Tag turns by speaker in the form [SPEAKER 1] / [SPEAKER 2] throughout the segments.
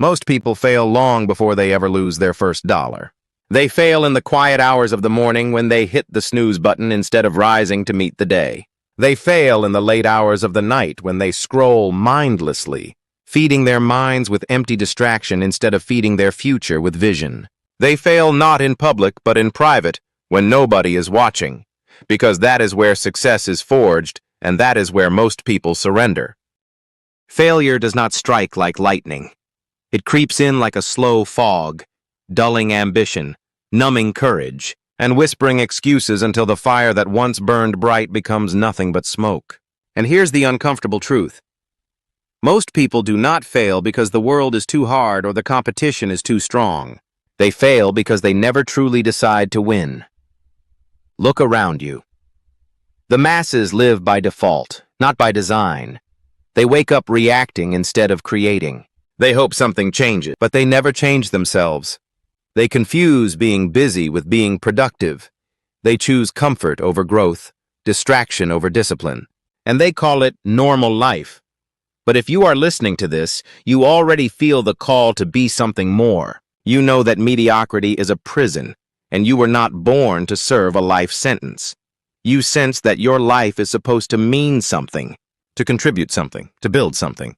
[SPEAKER 1] Most people fail long before they ever lose their first dollar. They fail in the quiet hours of the morning when they hit the snooze button instead of rising to meet the day. They fail in the late hours of the night when they scroll mindlessly, feeding their minds with empty distraction instead of feeding their future with vision. They fail not in public but in private when nobody is watching, because that is where success is forged and that is where most people surrender. Failure does not strike like lightning. It creeps in like a slow fog, dulling ambition, numbing courage, and whispering excuses until the fire that once burned bright becomes nothing but smoke. And here's the uncomfortable truth. Most people do not fail because the world is too hard or the competition is too strong. They fail because they never truly decide to win. Look around you. The masses live by default, not by design. They wake up reacting instead of creating. They hope something changes, but they never change themselves. They confuse being busy with being productive. They choose comfort over growth, distraction over discipline, and they call it normal life. But if you are listening to this, you already feel the call to be something more. You know that mediocrity is a prison, and you were not born to serve a life sentence. You sense that your life is supposed to mean something, to contribute something, to build something.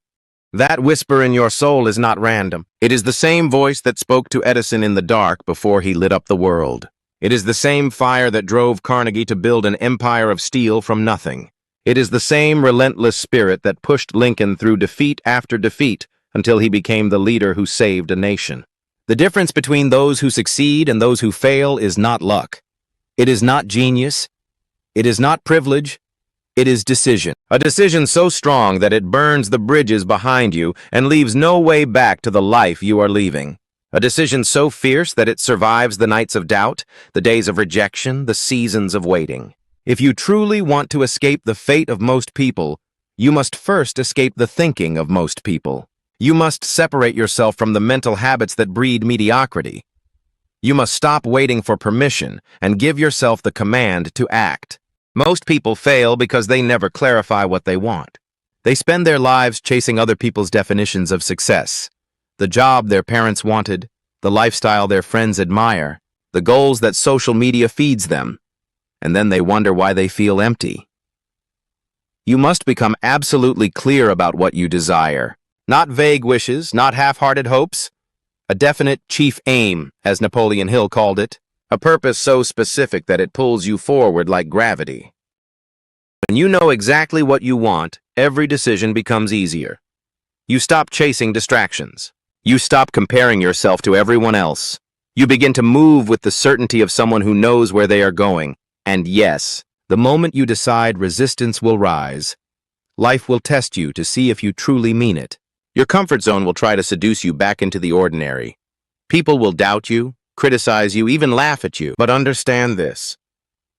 [SPEAKER 1] That whisper in your soul is not random. It is the same voice that spoke to Edison in the dark before he lit up the world. It is the same fire that drove Carnegie to build an empire of steel from nothing. It is the same relentless spirit that pushed Lincoln through defeat after defeat until he became the leader who saved a nation. The difference between those who succeed and those who fail is not luck. It is not genius. It is not privilege. It is decision. A decision so strong that it burns the bridges behind you and leaves no way back to the life you are leaving. A decision so fierce that it survives the nights of doubt, the days of rejection, the seasons of waiting. If you truly want to escape the fate of most people, you must first escape the thinking of most people. You must separate yourself from the mental habits that breed mediocrity. You must stop waiting for permission and give yourself the command to act. Most people fail because they never clarify what they want. They spend their lives chasing other people's definitions of success. The job their parents wanted, the lifestyle their friends admire, the goals that social media feeds them, and then they wonder why they feel empty. You must become absolutely clear about what you desire. Not vague wishes, not half-hearted hopes. A definite chief aim, as Napoleon Hill called it. A purpose so specific that it pulls you forward like gravity. When you know exactly what you want, every decision becomes easier. You stop chasing distractions. You stop comparing yourself to everyone else. You begin to move with the certainty of someone who knows where they are going. And yes, the moment you decide, resistance will rise. Life will test you to see if you truly mean it. Your comfort zone will try to seduce you back into the ordinary. People will doubt you, criticize you, even laugh at you. But understand this.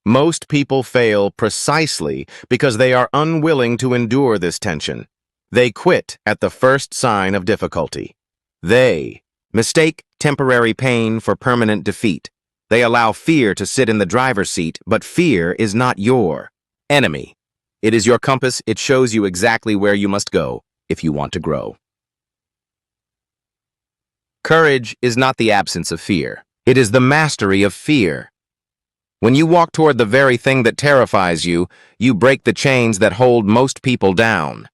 [SPEAKER 1] Most people fail precisely because they are unwilling to endure this tension. They quit at the first sign of difficulty. They mistake temporary pain for permanent defeat. They allow fear to sit in the driver's seat, but fear is not your enemy. It is your compass. It shows you exactly where you must go if you want to grow. Courage is not the absence of fear. It is the mastery of fear. When you walk toward the very thing that terrifies you, you break the chains that hold most people down.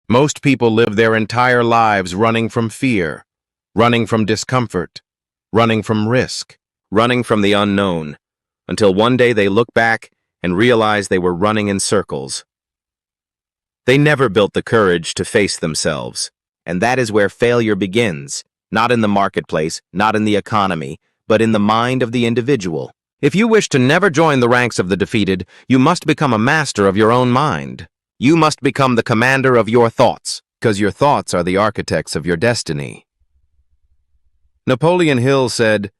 [SPEAKER 1] Most people live their entire lives running from fear, running from discomfort, running from risk, running from the unknown, until one day they look back and realize they were running in circles. They never built the courage to face themselves, and that is where failure begins, not in the marketplace, not in the economy, but in the mind of the individual. If you wish to never join the ranks of the defeated, you must become a master of your own mind. You must become the commander of your thoughts, because your thoughts are the architects of your destiny. Napoleon Hill said,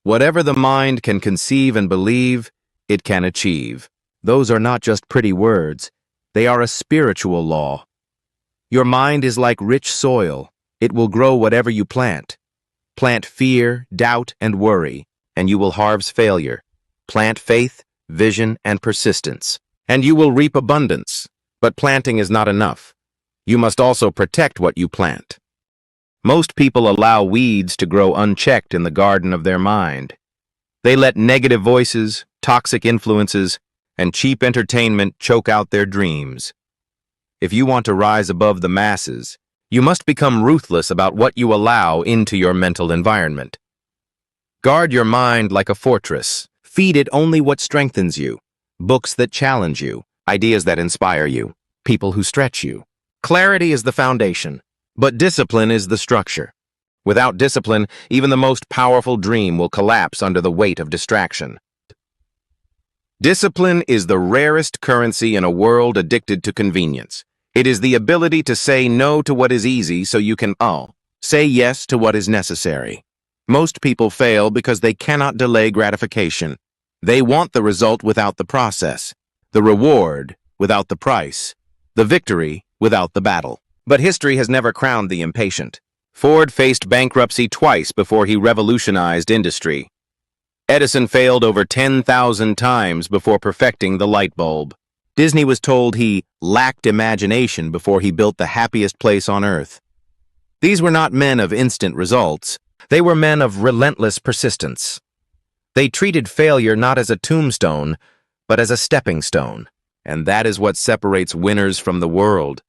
[SPEAKER 1] "Whatever the mind can conceive and believe, it can achieve." Those are not just pretty words. They are a spiritual law. Your mind is like rich soil. It will grow whatever you plant. Plant fear, doubt, and worry, and you will harvest failure. Plant faith, vision, and persistence, and you will reap abundance. But planting is not enough. You must also protect what you plant. Most people allow weeds to grow unchecked in the garden of their mind. They let negative voices, toxic influences, and cheap entertainment choke out their dreams. If you want to rise above the masses, you must become ruthless about what you allow into your mental environment. Guard your mind like a fortress. Feed it only what strengthens you. Books that challenge you, ideas that inspire you, people who stretch you. Clarity is the foundation, but discipline is the structure. Without discipline, even the most powerful dream will collapse under the weight of distraction. Discipline is the rarest currency in a world addicted to convenience. It is the ability to say no to what is easy so you can say yes to what is necessary. Most people fail because they cannot delay gratification. They want the result without the process, the reward without the price, the victory without the battle. But history has never crowned the impatient. Ford faced bankruptcy twice before he revolutionized industry. Edison failed over 10,000 times before perfecting the light bulb. Disney was told he lacked imagination before he built the happiest place on earth. These were not men of instant results. They were men of relentless persistence. They treated failure not as a tombstone, but as a stepping stone. And that is what separates winners from the world.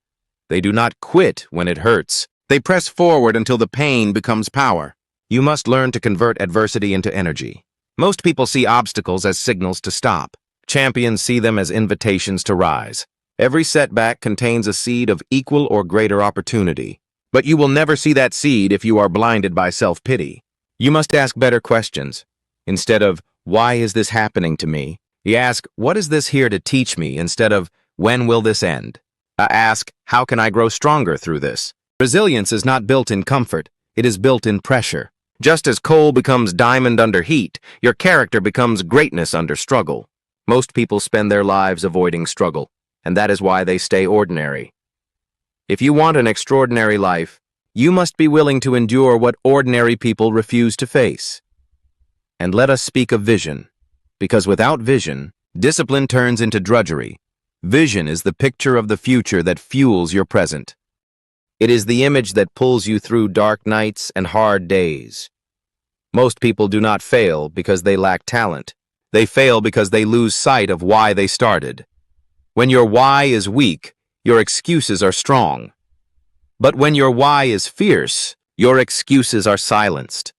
[SPEAKER 1] They do not quit when it hurts. They press forward until the pain becomes power. You must learn to convert adversity into energy. Most people see obstacles as signals to stop. Champions see them as invitations to rise. Every setback contains a seed of equal or greater opportunity. But you will never see that seed if you are blinded by self-pity. You must ask better questions. Instead of, why is this happening to me? You ask, what is this here to teach me? Instead of, when will this end? Ask, how can I grow stronger through this? Resilience is not built in comfort. It is built in pressure. Just as coal becomes diamond under heat, your character becomes greatness under struggle. Most people spend their lives avoiding struggle, and that is why they stay ordinary. If you want an extraordinary life, you must be willing to endure what ordinary people refuse to face. And let us speak of vision, because without vision, discipline turns into drudgery. Vision is the picture of the future that fuels your present. It is the image that pulls you through dark nights and hard days. Most people do not fail because they lack talent. They fail because they lose sight of why they started. When your why is weak, your excuses are strong. But when your why is fierce, your excuses are silenced.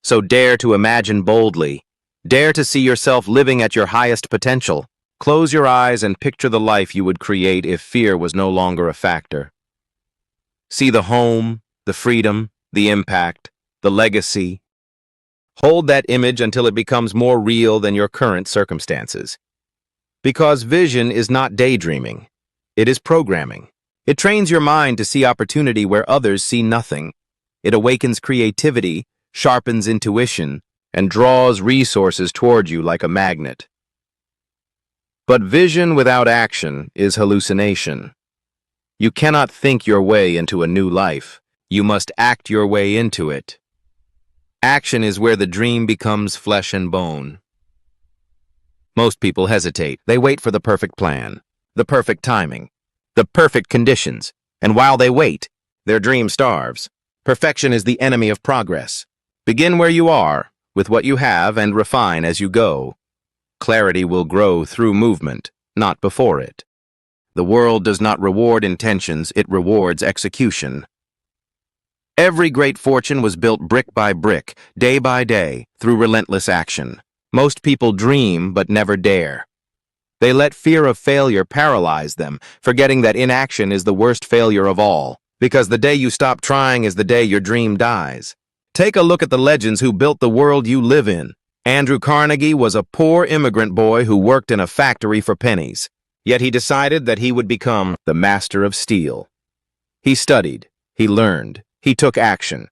[SPEAKER 1] So dare to imagine boldly. Dare to see yourself living at your highest potential. Close your eyes and picture the life you would create if fear was no longer a factor. See the home, the freedom, the impact, the legacy. Hold that image until it becomes more real than your current circumstances. Because vision is not daydreaming. It is programming. It trains your mind to see opportunity where others see nothing. It awakens creativity, sharpens intuition, and draws resources toward you like a magnet. But vision without action is hallucination. You cannot think your way into a new life. You must act your way into it. Action is where the dream becomes flesh and bone. Most people hesitate. They wait for the perfect plan, the perfect timing, the perfect conditions, and while they wait, their dream starves. Perfection is the enemy of progress. Begin where you are, with what you have, and refine as you go. Clarity will grow through movement, not before it. The world does not reward intentions, it rewards execution. Every great fortune was built brick by brick, day by day, through relentless action. Most people dream but never dare. They let fear of failure paralyze them, forgetting that inaction is the worst failure of all, because the day you stop trying is the day your dream dies. Take a look at the legends who built the world you live in. Andrew Carnegie was a poor immigrant boy who worked in a factory for pennies. Yet he decided that he would become the master of steel. He studied, he learned, he took action,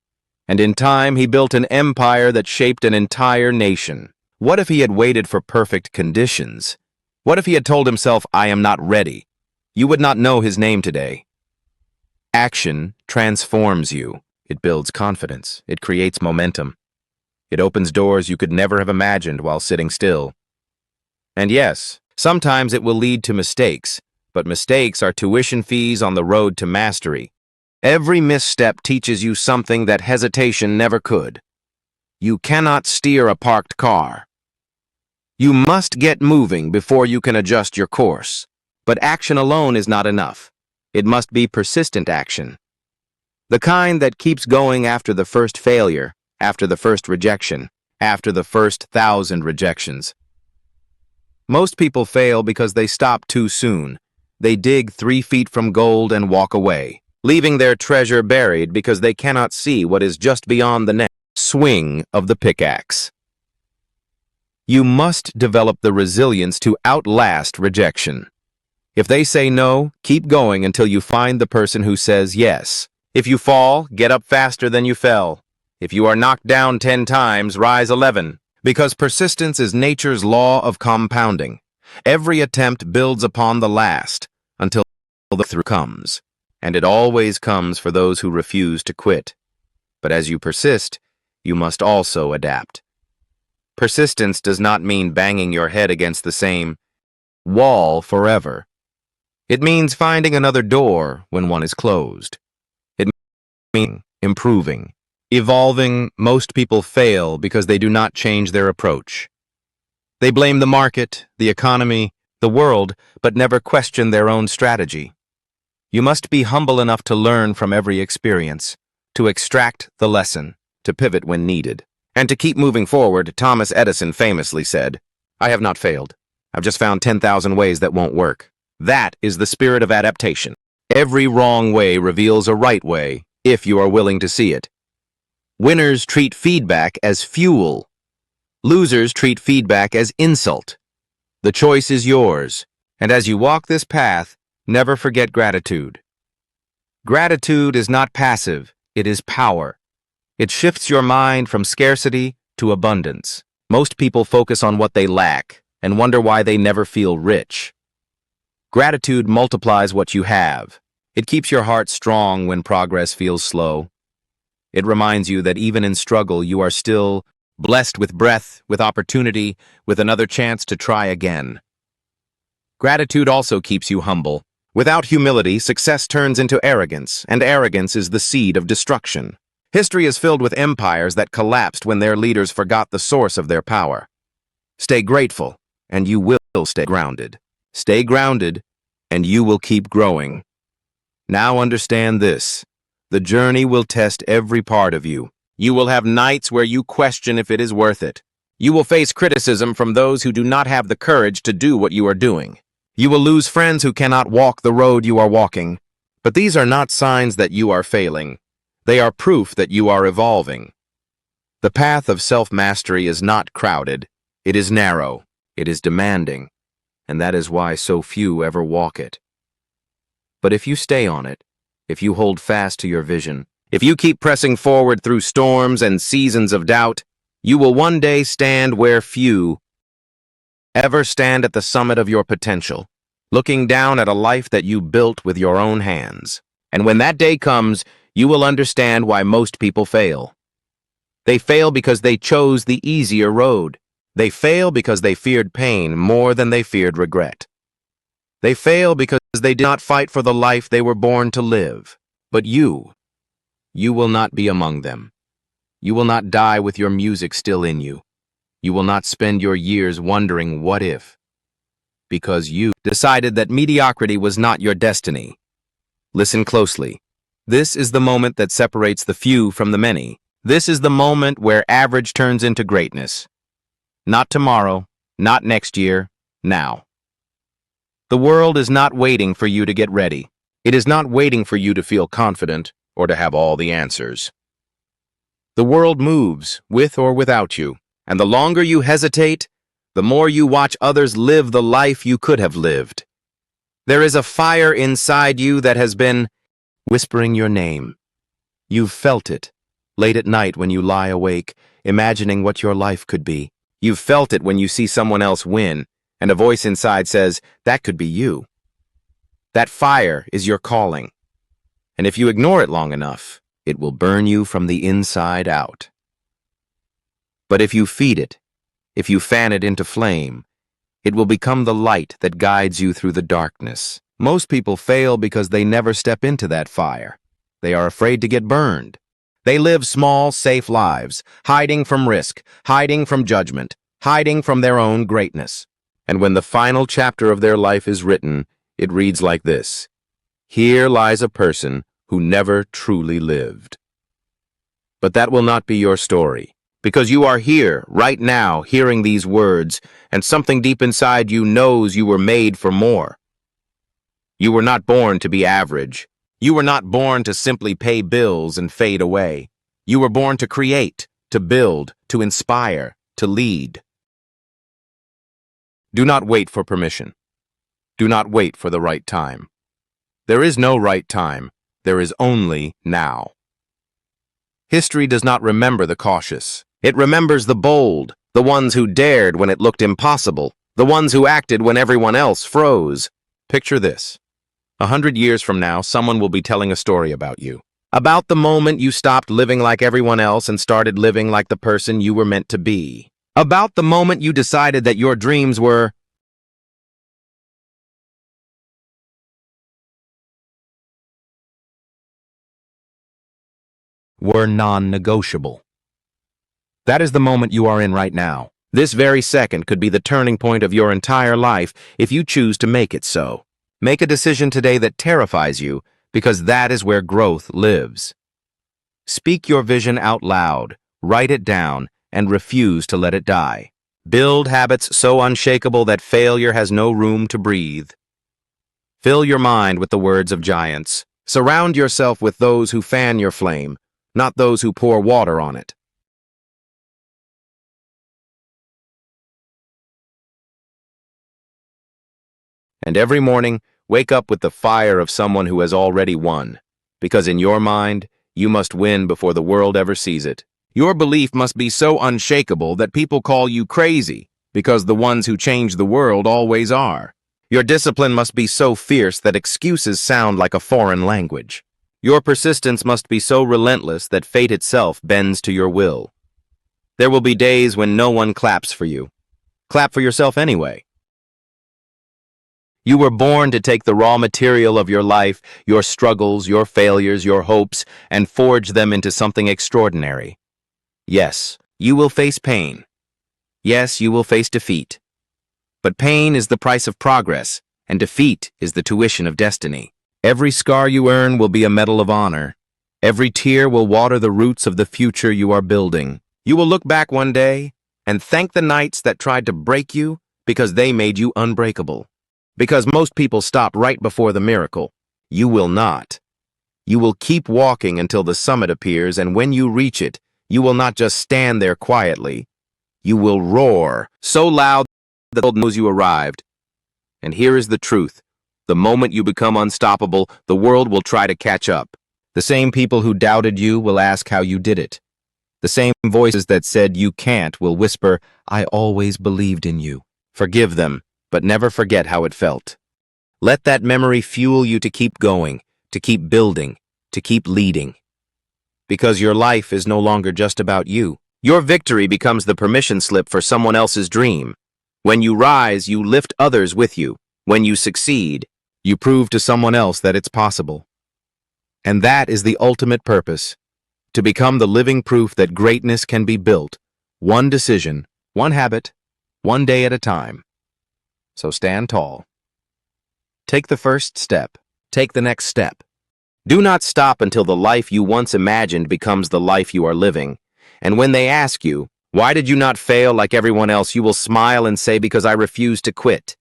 [SPEAKER 1] and in time he built an empire that shaped an entire nation. What if he had waited for perfect conditions? What if he had told himself, I am not ready? You would not know his name today. Action transforms you. It builds confidence. It creates momentum. It opens doors you could never have imagined while sitting still. And yes, sometimes it will lead to mistakes, but mistakes are tuition fees on the road to mastery. Every misstep teaches you something that hesitation never could. You cannot steer a parked car. You must get moving before you can adjust your course. But action alone is not enough. It must be persistent action. The kind that keeps going after the first failure, after the first rejection, after the first 1,000 rejections. Most people fail because they stop too soon. They dig 3 feet from gold and walk away, leaving their treasure buried because they cannot see what is just beyond the next swing of the pickaxe. You must develop the resilience to outlast rejection. If they say no, keep going until you find the person who says yes. If you fall, get up faster than you fell. If you are knocked down 10 times, rise 11. Because persistence is nature's law of compounding. Every attempt builds upon the last until the through comes. And it always comes for those who refuse to quit. But as you persist, you must also adapt. Persistence does not mean banging your head against the same wall forever. It means finding another door when one is closed. It means improving, evolving. Most people fail because they do not change their approach. They blame the market, the economy, the world, but never question their own strategy. You must be humble enough to learn from every experience, to extract the lesson, to pivot when needed, and to keep moving forward. Thomas Edison famously said, "I have not failed. I've just found 10,000 ways that won't work." That is the spirit of adaptation. Every wrong way reveals a right way, if you are willing to see it. Winners treat feedback as fuel. Losers treat feedback as insult. The choice is yours, and as you walk this path, never forget gratitude. Gratitude is not passive, it is power. It shifts your mind from scarcity to abundance. Most people focus on what they lack and wonder why they never feel rich. Gratitude multiplies what you have. It keeps your heart strong when progress feels slow. It reminds you that even in struggle, you are still blessed with breath, with opportunity, with another chance to try again. Gratitude also keeps you humble. Without humility, success turns into arrogance, and arrogance is the seed of destruction. History is filled with empires that collapsed when their leaders forgot the source of their power. Stay grateful, and you will stay grounded. Stay grounded, and you will keep growing. Now understand this. The journey will test every part of you. You will have nights where you question if it is worth it. You will face criticism from those who do not have the courage to do what you are doing. You will lose friends who cannot walk the road you are walking. But these are not signs that you are failing. They are proof that you are evolving. The path of self-mastery is not crowded. It is narrow. It is demanding. And that is why so few ever walk it. But if you stay on it, if you hold fast to your vision, if you keep pressing forward through storms and seasons of doubt, you will one day stand where few ever stand, at the summit of your potential, looking down at a life that you built with your own hands. And when that day comes, you will understand why most people fail. They fail because they chose the easier road. They fail because they feared pain more than they feared regret. They fail because they did not fight for the life they were born to live. But you will not be among them. You will not die with your music still in you. You will not spend your years wondering what if. Because you decided that mediocrity was not your destiny. Listen closely. This is the moment that separates the few from the many. This is the moment where average turns into greatness. Not tomorrow, not next year, now. The world is not waiting for you to get ready. It is not waiting for you to feel confident or to have all the answers. The world moves, with or without you, and the longer you hesitate, the more you watch others live the life you could have lived. There is a fire inside you that has been whispering your name. You've felt it, late at night when you lie awake, imagining what your life could be. You've felt it when you see someone else win, and a voice inside says, that could be you. That fire is your calling. And if you ignore it long enough, it will burn you from the inside out. But if you feed it, if you fan it into flame, it will become the light that guides you through the darkness. Most people fail because they never step into that fire. They are afraid to get burned. They live small, safe lives, hiding from risk, hiding from judgment, hiding from their own greatness. And when the final chapter of their life is written, it reads like this: "Here lies a person who never truly lived." But that will not be your story, because you are here, right now, hearing these words, and something deep inside you knows you were made for more. You were not born to be average. You were not born to simply pay bills and fade away. You were born to create, to build, to inspire, to lead. Do not wait for permission. Do not wait for the right time. There is no right time. There is only now. History does not remember the cautious. It remembers the bold, the ones who dared when it looked impossible, the ones who acted when everyone else froze. Picture this. 100 years from now, someone will be telling a story about you. About the moment you stopped living like everyone else and started living like the person you were meant to be. About the moment you decided that your dreams were non-negotiable. That is the moment you are in right now. This very second could be the turning point of your entire life if you choose to make it so. Make a decision today that terrifies you, because that is where growth lives. Speak your vision out loud, write it down, and refuse to let it die. Build habits so unshakable that failure has no room to breathe. Fill your mind with the words of giants. Surround yourself with those who fan your flame, not those who pour water on it. And every morning, wake up with the fire of someone who has already won, because in your mind, you must win before the world ever sees it. Your belief must be so unshakable that people call you crazy, because the ones who change the world always are. Your discipline must be so fierce that excuses sound like a foreign language. Your persistence must be so relentless that fate itself bends to your will. There will be days when no one claps for you. Clap for yourself anyway. You were born to take the raw material of your life, your struggles, your failures, your hopes, and forge them into something extraordinary. Yes, you will face pain. Yes, you will face defeat. But pain is the price of progress, and defeat is the tuition of destiny. Every scar you earn will be a medal of honor. Every tear will water the roots of the future you are building. You will look back one day and thank the nights that tried to break you because they made you unbreakable. Because most people stop right before the miracle. You will not. You will keep walking until the summit appears, and when you reach it, you will not just stand there quietly. You will roar so loud that the world knows you arrived. And here is the truth. The moment you become unstoppable, the world will try to catch up. The same people who doubted you will ask how you did it. The same voices that said you can't will whisper, "I always believed in you." Forgive them, but never forget how it felt. Let that memory fuel you to keep going, to keep building, to keep leading. Because your life is no longer just about you. Your victory becomes the permission slip for someone else's dream. When you rise, you lift others with you. When you succeed, you prove to someone else that it's possible. And that is the ultimate purpose, to become the living proof that greatness can be built, one decision, one habit, one day at a time. So stand tall. Take the first step. Take the next step. Do not stop until the life you once imagined becomes the life you are living. And when they ask you, "Why did you not fail like everyone else?" you will smile and say, "Because I refuse to quit."